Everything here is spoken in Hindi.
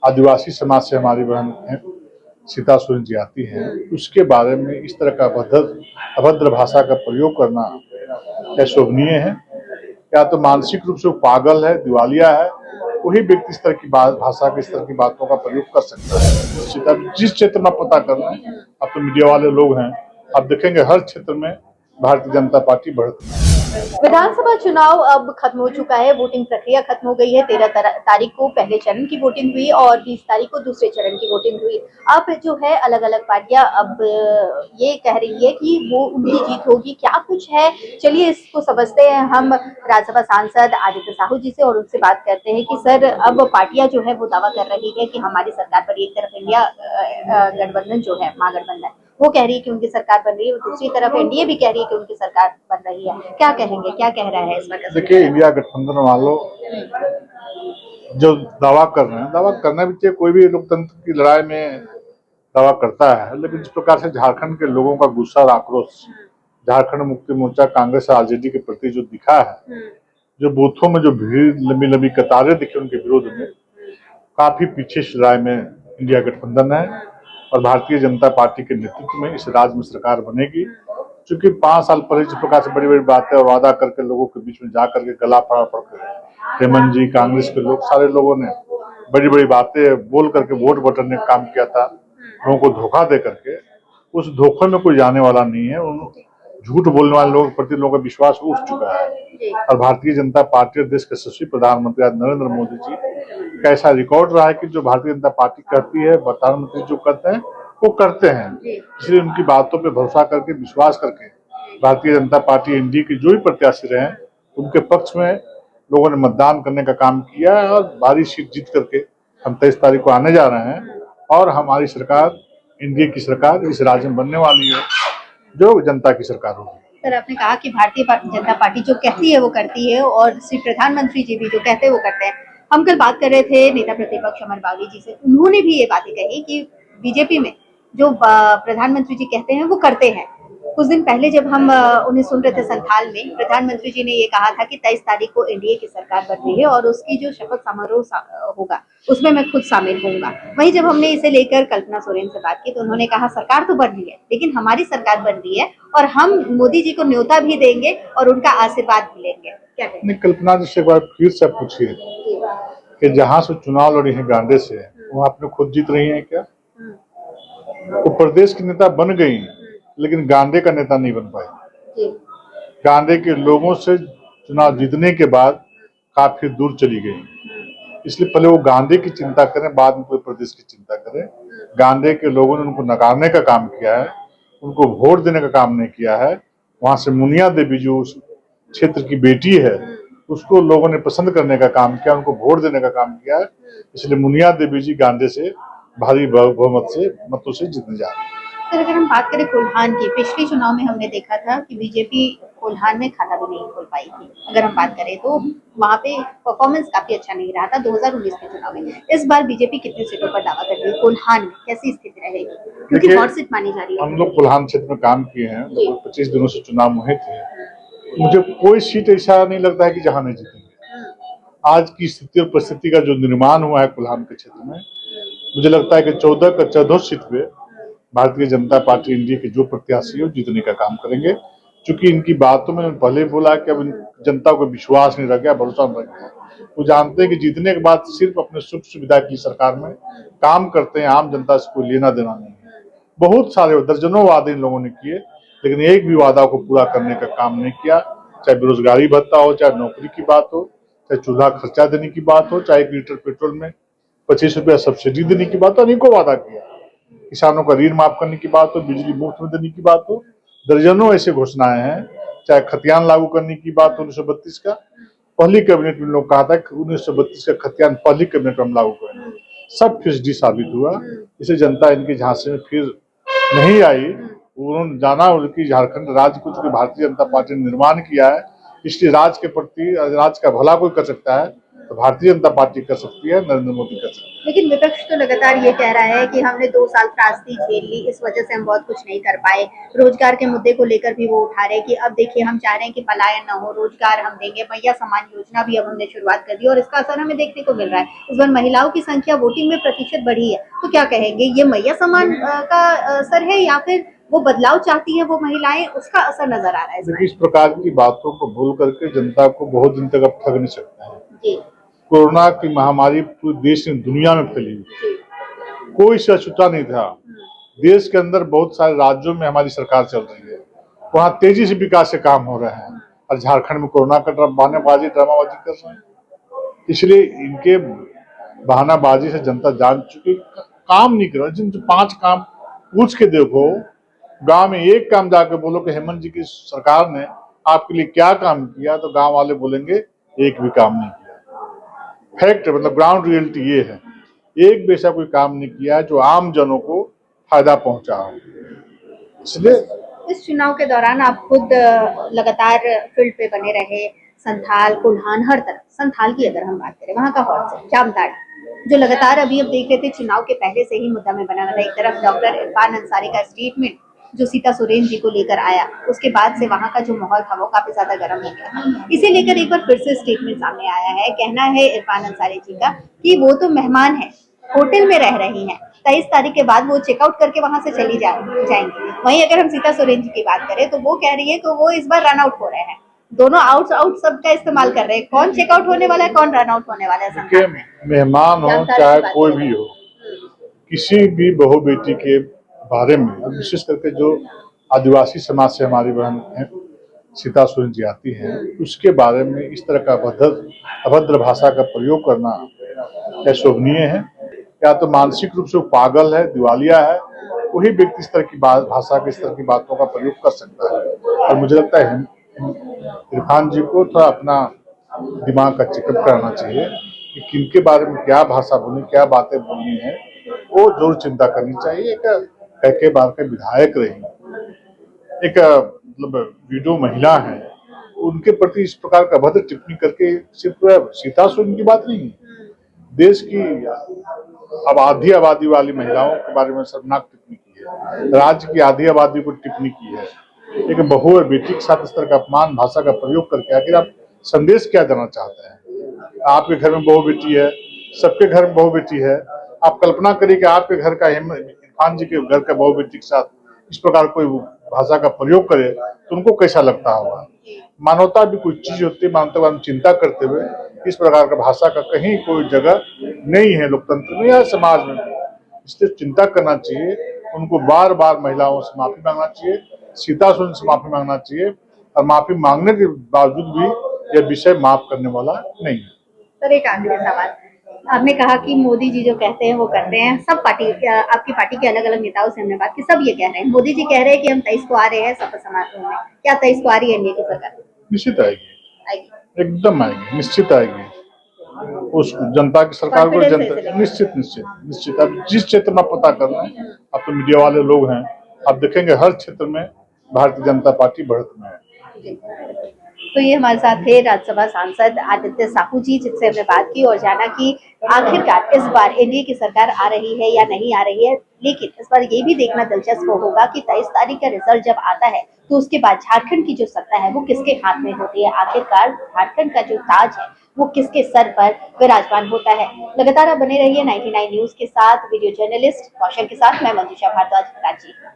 आदिवासी समाज से हमारी बहन सीता सोरेन जी आती हैं, उसके बारे में इस तरह का अभद्र भाषा का प्रयोग करना क्या शोभनीय है? या तो मानसिक रूप से वो पागल है, दिवालिया है, वही व्यक्ति इस तरह की भाषा के इस तरह की बातों का प्रयोग कर सकता है। जिस क्षेत्र में पता कर रहे हैं, अब तो मीडिया वाले लोग हैं, आप देखेंगे हर क्षेत्र में भारतीय जनता पार्टी बढ़ती है। विधानसभा चुनाव अब खत्म हो चुका है, वोटिंग प्रक्रिया खत्म हो गई है। 13 तारीख को पहले चरण की वोटिंग हुई और 20 तारीख को दूसरे चरण की वोटिंग हुई। अब जो है अलग अलग पार्टियां अब ये कह रही है कि वो उनकी जीत होगी। क्या कुछ है, चलिए इसको समझते हैं हम राज्यसभा सांसद आदित्य साहू जी से और उनसे बात करते हैं कि सर, अब पार्टियां जो है वो दावा कर रही है कि हमारी सरकार पर एक तरफ इंडिया गठबंधन जो है महागठबंधन वो कह रही है कि उनकी सरकार बन रही है, दूसरी तरफ एनडीए भी कह रही है कि उनकी सरकार बन रही है। क्या कहेंगे, क्या कह रहा है इस पर? देखिए, इंडिया गठबंधन वालों जो दावा कर रहे हैं, दावा करना भी चाहिए, कोई भी लोकतंत्र की लड़ाई में दावा करता है, लेकिन जिस प्रकार से झारखंड के लोगों का गुस्सा और आक्रोश झारखंड मुक्ति मोर्चा, कांग्रेस और आरजेडी के प्रति जो दिखा है, जो बूथों में जो भीड़, लंबी लंबी कतारें दिखी उनके विरोध में, काफी पीछे इस लड़ाई में इंडिया गठबंधन है और भारतीय जनता पार्टी के नेतृत्व में इस राज्य में सरकार बनेगी। क्योंकि 5 साल पहले जिस प्रकार से बड़ी बड़ी बातें और वादा करके लोगों के बीच में जाकर के गला फाड़ पड़ कर हेमंत जी, कांग्रेस के लोग, सारे लोगों ने बड़ी बड़ी बातें बोल करके वोट बटन ने काम किया था, लोगों को धोखा दे करके। उस धोखे में कोई जाने वाला नहीं है। उन झूठ बोलने वाले लोगों के प्रति लोगों का विश्वास उठ चुका है और भारतीय जनता पार्टी और देश के यशस्वी प्रधानमंत्री नरेंद्र मोदी जी का ऐसा रिकॉर्ड रहा है कि जो भारतीय जनता पार्टी करती है, प्रधानमंत्री जो करते हैं वो करते हैं। इसलिए उनकी बातों पे भरोसा करके, विश्वास करके भारतीय जनता पार्टी एनडीए के जो भी प्रत्याशी रहे उनके पक्ष में लोगों ने मतदान करने का काम किया है और भारी सीट जीत करके हम 23 तारीख को आने जा रहे हैं और हमारी सरकार, एनडीए की सरकार इस राज्य में बनने वाली है, जो जनता की सरकार होगी। सर, आपने कहा कि भारतीय जनता पार्टी जो कहती है वो करती है और श्री प्रधानमंत्री जी भी जो कहते हैं वो करते हैं। हम कल बात कर रहे थे नेता प्रतिपक्ष अमर बागी जी से, उन्होंने भी ये बातें कही कि बीजेपी में जो प्रधानमंत्री जी कहते हैं वो करते हैं। कुछ दिन पहले जब हम उन्हें सुन रहे थे संथाल में, प्रधानमंत्री जी ने ये कहा था कि 23 तारीख को एनडीए की सरकार बन रही है और उसकी जो शपथ समारोह होगा उसमें मैं खुद शामिल होऊंगा। वहीं जब हमने इसे लेकर कल्पना सोरेन से बात की तो उन्होंने कहा सरकार तो बन रही है लेकिन हमारी सरकार बन रही है और हम मोदी जी को न्योता भी देंगे और उनका आशीर्वाद भी लेंगे। क्या कहेंगे? कल्पना जी से एक बार फिर से पूछिए कि जहाँ से चुनाव लड़ी है गांडे से, वो आपने खुद जीत रही है क्या? वो प्रदेश की नेता बन गई लेकिन गांडे का नेता नहीं बन पाई। गांडे के लोगों से चुनाव जीतने के बाद काफी दूर चली गई। इसलिए पहले वो गांडे की चिंता करें, बाद में कोई प्रदेश की चिंता करें। गांडे के लोगों ने उनको नकारने का काम किया है, उनको वोट देने का काम नहीं किया है। वहां से मुनिया देवी जो उस क्षेत्र की बेटी है उसको लोगों ने पसंद करने का काम किया, उनको वोट देने का काम किया है। इसलिए मुनिया देवी जी गांडे से भारी बहुमत से मतों से जीतने जा रही है। सर, अगर हम बात करें कोल्हान की, पिछले चुनाव में हमने देखा था कि बीजेपी कोल्हान में खाता भी नहीं खोल पाई थी। अगर हम बात करें तो वहाँ पे परफॉर्मेंस काफी अच्छा नहीं रहा था 2019 के चुनाव में। इस बार बीजेपी कितनी सीटों पर दावा कर रही है? कोल्हान में कैसी स्थिति रहेगी, क्योंकि हॉट सीट मानी जा रही है? हम लोग कोल्हान क्षेत्र में काम किए हैं, 25 दिनों से चुनाव मुहित थे। मुझे कोई सीट ऐसा नहीं लगता है कि जहाँ नहीं जीतेंगे। आज की स्थिति और परिस्थिति का जो निर्माण हुआ है कोल्हान के क्षेत्र में, मुझे लगता है कि 14 का 14 सीट पे भारतीय जनता पार्टी एनडीए के जो प्रत्याशी है जीतने का काम करेंगे। क्योंकि इनकी बातों में पहले बोला कि अब जनता को विश्वास नहीं रह गया, भरोसा नहीं रह गया। वो जानते हैं कि जीतने के बाद सिर्फ अपने सुख सुविधा की सरकार में काम करते हैं, आम जनता से कोई लेना देना नहीं है। बहुत सारे दर्जनों वादे इन लोगों ने किए लेकिन एक भी वादा को पूरा करने का काम नहीं किया। चाहे बेरोजगारी भत्ता हो, चाहे नौकरी की बात हो, चाहे चूल्हा खर्चा देने की बात हो, चाहे 1 लीटर पेट्रोल में 25 रुपया सब्सिडी देने की बात हो, अनेकों वादा किया। किसानों का ऋण माफ करने की बात हो, बिजली मुफ्त में देने की बात हो, दर्जनों ऐसे घोषणाएं हैं। चाहे खतियान लागू करने की बात हो 1932 का, पहली कैबिनेट में लोग कहा था कि 1932 का खतियान पहली कैबिनेट में हम लागू करेंगे, सब फिसडी साबित हुआ। इसे जनता इनके झांसे में फिर नहीं आई। उन्होंने जाना उनकी झारखंड राज्य को, चूंकि भारतीय जनता पार्टी ने निर्माण किया है इसलिए राज्य के प्रति, राज्य का भला कोई कर सकता है तो भारतीय जनता पार्टी कर सकती है, नरेंद्र मोदी कर सकते हैं। लेकिन विपक्ष तो लगातार ये कह रहा है कि हमने 2 साल त्रासदी झेल ली, इस वजह से हम बहुत कुछ नहीं कर पाए। रोजगार के मुद्दे को लेकर भी वो उठा रहे हैं कि अब देखिए हम चाह रहे हैं कि पलायन न हो, रोजगार हम देंगे, मैया सम्मान योजना भी अब हमने शुरुआत कर दी और इसका असर हमें देखने को मिल रहा है। इस बार महिलाओं की संख्या वोटिंग में प्रतिशत बढ़ी है, तो क्या कहेंगे, ये मैया सम्मान का असर है या फिर वो बदलाव चाहती है वो महिलाएं, उसका असर नजर आ रहा है? देखिए, इस प्रकार की बातों को भूल करके जनता को बहुत दिन तक अब ठग नहीं सकते हैं। जी कोरोना की महामारी पूरे देश में, दुनिया में फैली हुई, जी कोई से अछूता नहीं था। देश के अंदर बहुत सारे राज्यों में हमारी सरकार चल रही है, वहां तेजी से विकास के काम हो रहे हैं, और झारखंड में कोरोना का बहानेबाजी, ड्रामाबाजी कर रहे हैं। इसलिए इनके बहानाबाजी से जनता जान चुकी, काम नहीं कर रहा। जिन 5 काम पूछ के देखो, गांव में एक काम जाके बोलो कि हेमंत जी की सरकार ने आपके लिए क्या काम किया, तो गांव वाले बोलेंगे एक भी काम नहीं किया। फैक्ट, मतलब ग्राउंड रियलिटी ये है, एक भी ऐसा कोई काम नहीं किया जो आम जनों को फायदा पहुंचा हो। इसलिए इस चुनाव के दौरान आप खुद लगातार फील्ड पे बने रहे, संथाल, कुल्हान, हर तरफ। संथाल की अगर हम बात करें, वहाँ का हॉट जामताड़ा जो लगातार अभी अब देख रहे थे चुनाव के पहले से ही मुद्दा में बना रहा। एक तरफ डॉक्टर इरफान अंसारी का स्टेटमेंट जो सीता सोरेन जी को लेकर आया, उसके बाद से वहाँ का जो माहौल था वो काफी ज्यादा गर्म हो गया। इसे लेकर एक बार फिर से स्टेटमेंट सामने आया है। कहना है इरफान अंसारी जी का कि वो तो मेहमान है, होटल में रह रही हैं, 23 तारीख के बाद वो चेकआउट करके वहां से चली जाएंगी। वहीं अगर हम सीता सोरेन जी की बात करें तो वो कह रही है कि वो इस बार रन आउट हो रहे हैं। दोनों आउट शब्द का इस्तेमाल कर रहे हैं। कौन चेकआउट होने वाला है, कौन रन आउट होने वाला है? मेहमान हो चाहे कोई भी हो, किसी भी बहू बेटी के बारे में, विशेष करके जो आदिवासी समाज से हमारी बहन है सीता सोरेन जी आती हैं, उसके बारे में इस तरह का अभद्र भाषा का प्रयोग करना क्या शोभनीय है? या तो मानसिक रूप से वो पागल है, दिवालिया है, वही व्यक्ति इस तरह की भाषा के, इस तरह की बातों का प्रयोग कर सकता है। और मुझे लगता है इरफान जी को थोड़ा अपना दिमाग का चेकअप कराना चाहिए कि किनके बारे में क्या भाषा बोलनी, क्या बातें बोलनी है, वो जरूर चिंता करनी चाहिए। एक बार के विधायक रही, एक मतलब वीडियो महिला है, उनके प्रति इस प्रकार का अभद्र टिप्पणी करके सिर्फ सीता सोरेन की बात नहीं है, देश की अब आधी आबादी वाली महिलाओं के बारे में शर्मनाक टिप्पणी की है, राज्य की आधी आबादी को टिप्पणी की है। एक बहू और बेटी के साथ इस तरह का अपमान भाषा का प्रयोग करके आखिर आप संदेश क्या देना चाहते हैं? आपके घर में बहू बेटी है, सबके घर में बहू बेटी है। आप कल्पना करिए कि आपके घर का इरफान जी के घर का बहू बेटी के साथ इस प्रकार कोई भाषा का प्रयोग करे तो उनको कैसा लगता होगा? मानवता भी कुछ चीज होती है, मानवता में चिंता करते हुए इस प्रकार का भाषा का कहीं कोई जगह नहीं है लोकतंत्र में या समाज में। इसलिए चिंता करना चाहिए, उनको बार बार महिलाओं से माफी मांगना चाहिए, सीता सोरेन से माफी मांगना चाहिए, और माफी मांगने के बावजूद भी यह विषय माफ करने वाला नहीं है। सर, एक आखिरी सवाल, आपने कहा कि मोदी जी जो कहते हैं वो करते हैं। सब पार्टी, आपकी पार्टी के अलग अलग नेताओं से हमने बात की, सब ये कह रहे हैं, मोदी जी कह रहे हैं कि हम 23 को आ रहे हैं शपथ समारोह में। क्या 23 को आ रही है एनडीए की सरकार? निश्चित आएगी, एकदम आएगी, निश्चित आएगी। उस जनता की सरकार को निश्चित अब जिस क्षेत्र में पता करना है, अब तो मीडिया वाले लोग हैं, आप देखेंगे हर क्षेत्र में भारतीय जनता पार्टी बढ़त में है। तो ये हमारे साथ थे राज्यसभा सांसद आदित्य साहू जी, जिनसे हमने बात की और जाना कि आखिरकार इस बार एनडीए की सरकार आ रही है या नहीं आ रही है। लेकिन इस बार ये भी देखना दिलचस्प होगा कि 23 तारीख का रिजल्ट जब आता है तो उसके बाद झारखंड की जो सत्ता है वो किसके हाथ में होती है। आखिरकार झारखंड का जो ताज है वो किसके सर पर विराजमान होता है। लगातार आप बने रहिए 99 न्यूज के साथ। वीडियो जर्नलिस्ट कौशल के साथ मैं मंजूषा भारद्वाज, रांची।